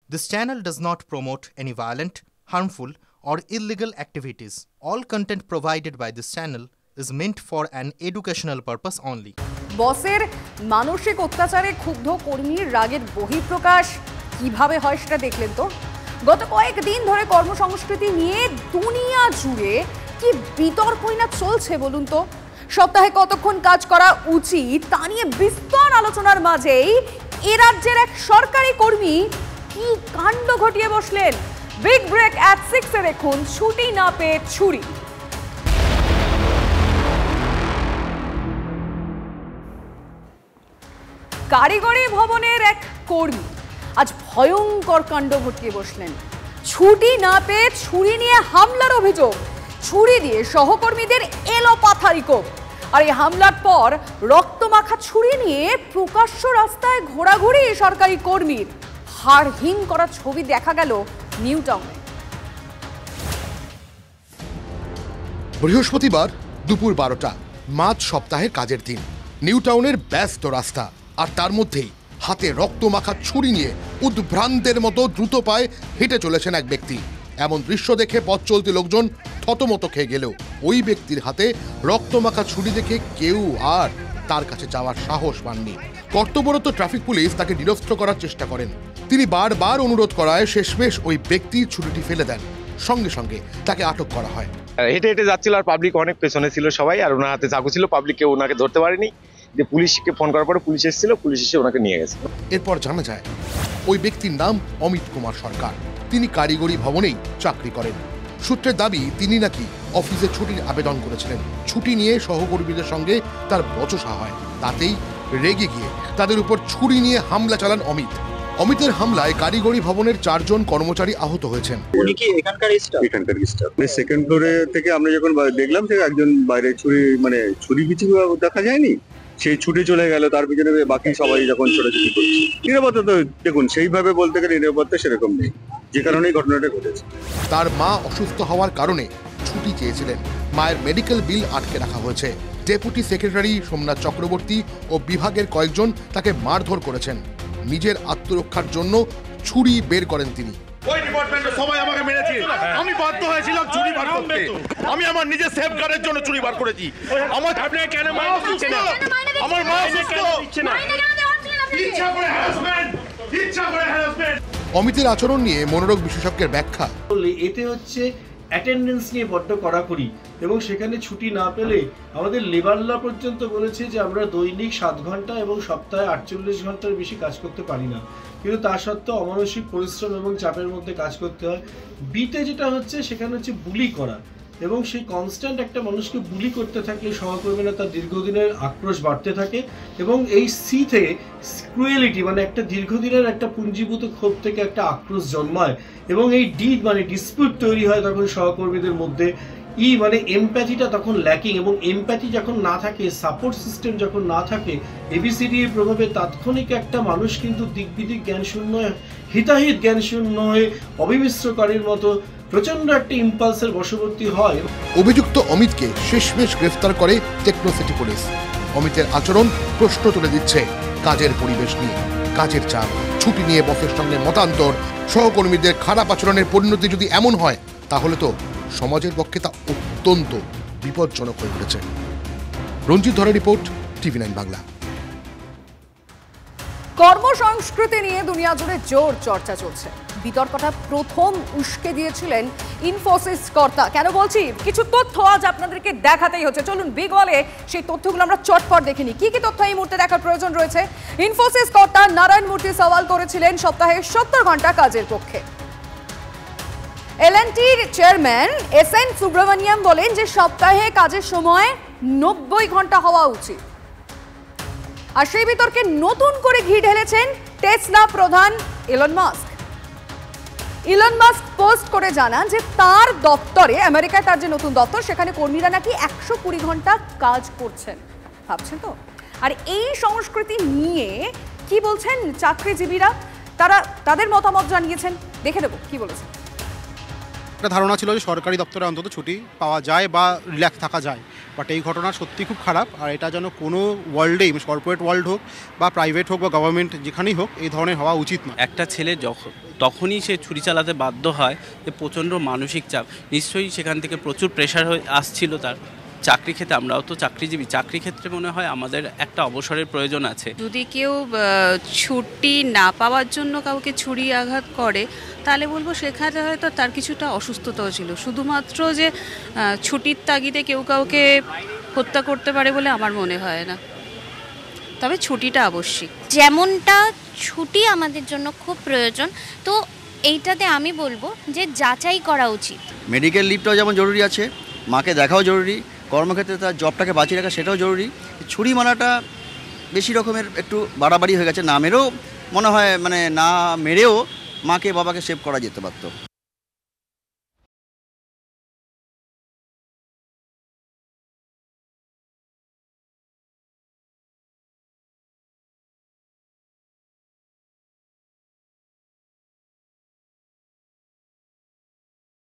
This channel does not promote any violent, harmful, or illegal activities. All content provided by this channel is meant for an educational purpose only. বসের মানসিক অত্যাচারে ক্ষুব্ধ কর্মীর রাগের বহিঃপ্রকাশ কিভাবে হয় সেটা দেখলেন তো। গত কয়েকদিন ধরে কর্মসংস্কৃতি নিয়ে দুনিয়া জুড়ে কি বিতর্কই না চলছে বলুন তো। সপ্তাহে কতক্ষণ কাজ করা উচিত তা নিয়ে বিস্তর আলোচনার মাঝেই এ রাজ্যের এক সরকারি কর্মী কি কাণ্ড ঘটিয়ে বসলেন। বিগ ব্রেক অ্যাট 6 এ দেখুন ছুটি না পেয়ে ছুরি। কারিগরি ভবনের এক কর্মী আজ ভয়ঙ্কর কাণ্ড ঘটিয়ে বসলেন। ছুটি না পেয়ে ছুরি নিয়ে হামলার অভিযোগ। ছুরি দিয়ে সহকর্মীদের এলোপাথারি কোপ। আর এই হামলার পর রক্তমাখা ছুরি নিয়ে প্রকাশ্য রাস্তায় ঘোরাঘুরি সরকারি কর্মীর। হাড় হিম করা ছবি দেখা গেল নিউ টাউনে। বৃহস্পতিবার দুপুর 12টা, মাঝ সপ্তাহের কাজের দিন। নিউ টাউনের ব্যস্ত রাস্তা, আর তার মধ্যেই হাতে রক্তমাখা ছুরি নিয়ে উদ্ভ্রান্তের মতো দ্রুত পায়ে হেঁটে চলেছেন এক ব্যক্তি। এমন দৃশ্য দেখে পথ চলতি লোকজন থতমত খেয়ে গেলেও ওই ব্যক্তির হাতে রক্তমাখা ছুরি দেখে কেউ আর তার কাছে যাওয়ার সাহস পাননি। কর্তব্যরত ট্রাফিক পুলিশ তাকে নিরস্ত্র করার চেষ্টা করেন। তিনি বারবার অনুরোধ করায় শেষমেশ ওই ব্যক্তি ছুরিটি ফেলে দেন। সঙ্গে সঙ্গে তাকে আটক করা হয়। হেঁটে হেঁটে যাচ্ছিল, আর পাবলিক অনেক পেছনে ছিল সবাই, আর ওনার হাতে চাকু ছিল। পাবলিক কেউ ওনাকে ধরতে পারেনি। যে পুলিশকে ফোন করার পরে পুলিশ এসেছিল, পুলিশ এসে ওনাকে নিয়ে গেছে। এরপর জানা যায় ওই ব্যক্তির নাম অমিত কুমার সরকার। তিনি কারিগরি ভবনেই চাকরি করেন। সূত্রের দাবি তিনি নাকি অফিসে ছুটির আবেদন করেছিলেন। ছুটি নিয়ে সহকর্মীদের সঙ্গে তার বচসা হয়। তাতেই রেগে গিয়ে তাদের উপর ছুরি নিয়ে হামলা চালান অমিত। অমিতের হামলায় কারিগরি ভবনের 4 জন কর্মচারী আহত হয়েছেন। উনি কি এখানকার স্টাফ? সেকেন্ড ফ্লোরে থেকে আমরা যখন দেখলাম যে একজন বাইরে ছুরি কিছু দেখা যায়নি, সেই ছুটে চলে গেল। তার পিছনে বাকি সবাই যখন ছোটাছুটি করছে। নিরাপত্তা তো দেখুন সেইভাবে বলতে গেলে নিরাপত্তা সেরকম নেই, যে কারণেই ঘটনাটা ঘটেছে। তার মা অসুস্থ হওয়ার কারণে ছুটি চেয়েছিলেন। মায়ের মেডিকেল বিল আটকে রাখা হয়েছে। ডেপুটি সেক্রেটারি সোমনাথ চক্রবর্তী ও বিভাগের কয়েকজন তাকে মারধর করেছেন। নিজের আত্মরক্ষার জন্য ছুরি বের করেন তিনি। ওই ডিপার্টমেন্টে সবাই আমাকে মেরেছে, আমি বাধ্য হয়েছিলাম ছুরি বার করতে। আমি আমার নিজের সেফগার্ডের জন্য ছুরি বার করেছি। আমার আপনি কেন মাইনে দিচ্ছেন না? আমার মা কেন দিচ্ছে না? ইচ্ছা করে হ্যারাসমেন্ট, ইচ্ছা করে হ্যারাসমেন্ট। অমিতের আচরণ নিয়ে মনোরোগ বিশেষজ্ঞের ব্যাখ্যা। এতে হচ্ছে অ্যাটেন্ডেন্স নিয়ে বড্ড কড়াকড়ি, এবং সেখানে ছুটি না পেলে আমাদের লেবার ল পর্যন্ত বলেছে যে আমরা দৈনিক 7 ঘন্টা এবং সপ্তাহে 48 ঘন্টার বেশি কাজ করতে পারি না। কিন্তু তা সত্ত্বেও অমানসিক পরিশ্রম এবং চাপের মধ্যে কাজ করতে হয়। বিতে যেটা হচ্ছে সেখানে হচ্ছে বুলি করা, এবং সেই কনস্ট্যান্ট একটা মানুষকে বুলি করতে থাকলে সহকর্মীরা তার দীর্ঘদিনের আক্রোশ বাড়তে থাকে, এবং এই সি থেকে ক্রুয়েলিটি একটা দীর্ঘদিনের একটা পুঞ্জীভূত ক্ষোভ থেকে একটা আক্রোশ জন্মায়, এবং এই ডি ডিসপিউট তৈরি হয় তখন সহকর্মীদের মধ্যে। এমপ্যাথিটা তখন ল্যাকিং, এবং এমপ্যাথি যখন না থাকে, সাপোর্ট সিস্টেম যখন না থাকে, এবিসিডি এর প্রভাবে তাৎক্ষণিক একটা মানুষ কিন্তু দিকবিদিক জ্ঞানশূন্য, হিতাহিত জ্ঞানশূন্য হয়ে অবিমিশ্রকারীর মতো প্রচন্ড একটা ইম্পালসের বশবর্তী হয়। অভিযুক্ত অমিতকে শেষমেশ গ্রেফতার করে টেকনোসিটি পুলিশ। অমিতের আচরণ প্রশ্ন তুলে দিচ্ছে কাজের পরিবেশ নিয়ে। কাজের চাপ, ছুটি নিয়ে বসের সঙ্গে মতান্তর, সহকর্মীদের খারাপ আচরণের পরিণতি যদি এমন হয়, তাহলে তো সমাজের পক্ষে তা অত্যন্ত বিপজ্জনক হয়ে পড়েছে। রঞ্জিত ধরের রিপোর্ট, TV9 বাংলা। কর্মসংস্কৃতি নিয়ে দুনিয়া জুড়ে জোর চর্চা চলছে। বিতর্কটা প্রথম উস্কে দিয়েছিলেন ইনফোসিস কর্তা। কেন বলছি? কিছু তথ্য আজ আপনাদেরকে দেখাতেই হচ্ছে। চলুন বিগ ওয়ালে সেই তথ্যগুলো আমরা চটপট দেখে নিই। কি কি তথ্য এই মুহূর্তে দেখার প্রয়োজন রয়েছে। ইনফোসিস কর্তা নারায়ণ মূর্তি সওয়াল করেছিলেন সপ্তাহে 70 ঘন্টা কাজের পক্ষে। এলএনটির চেয়ারম্যান SN সুব্রমণিয়াম বলেন যে সপ্তাহে কাজের সময় 90 ঘন্টা হওয়া উচিত। আর সেই বিতর্কে নতুন করে ঘি ঢেলেছেন টেসলা প্রধান Elon Musk. Elon Musk post করে জানান যে তার দপ্তরে, আমেরিকায় তার যে নতুন দপ্তর, সেখানে কর্মীরা নাকি 120 ঘন্টা কাজ করছেন। ভাবছেন তো? আর এই সংস্কৃতি নিয়ে কি বলছেন চাকরিজীবীরা, তারা তাদের মতামত জানিয়েছেন। দেখে দেব কি বলেছেন। একটা ধারণা ছিল যে সরকারি দপ্তরে অন্তত ছুটি পাওয়া যায় বা রিল্যাক্স থাকা যায়, বাট এই ঘটনা সত্যি খুব খারাপ, আর এটা যেন কোনো ওয়ার্ল্ডেই, কর্পোরেট ওয়ার্ল্ড হোক বা প্রাইভেট হোক বা গভর্নমেন্ট যেখানেই হোক, এই ধরনের হওয়া উচিত না। একটা ছেলে তখনই সে ছুরি চালাতে বাধ্য হয় যে প্রচণ্ড মানসিক চাপ, নিশ্চয়ই সেখান থেকে প্রচুর প্রেশার আসছিল তার। চাকরি ক্ষেত্রে, আমরাও তো চাকরিজীবী, চাকরি ক্ষেত্রে মনে হয় আমাদের একটা অবসরের প্রয়োজন আছে। যদি কেউ ছুটি না পাওয়ার জন্য কাউকে ছুরি আঘাত করে, তাহলে বলবো সেখানে হয়তো তার কিছুটা অসুস্থতাও ছিল। শুধুমাত্র যে ছুটির তাগিদে কেউ কাউকে হত্যা করতে পারে বলে আমার মনে হয় না, তবে ছুটিটা আবশ্যিক। যেমনটা ছুটি আমাদের জন্য খুব প্রয়োজন, তো এইটাতে আমি বলবো যে যাচাই করা উচিত। মেডিকেল লিভটাও যেমন জরুরি আছে, মাকে দেখাও জরুরি, কর্মক্ষেত্রে তার জবটাকে বাঁচিয়ে রাখা সেটাও জরুরি। ছুরি মারাটা বেশি রকমের একটু বাড়াবাড়ি হয়ে গেছে। না মেরেও মনে হয়, মানে না মেরেও মাকে বাবাকে সেভ করা যেতে পারতো।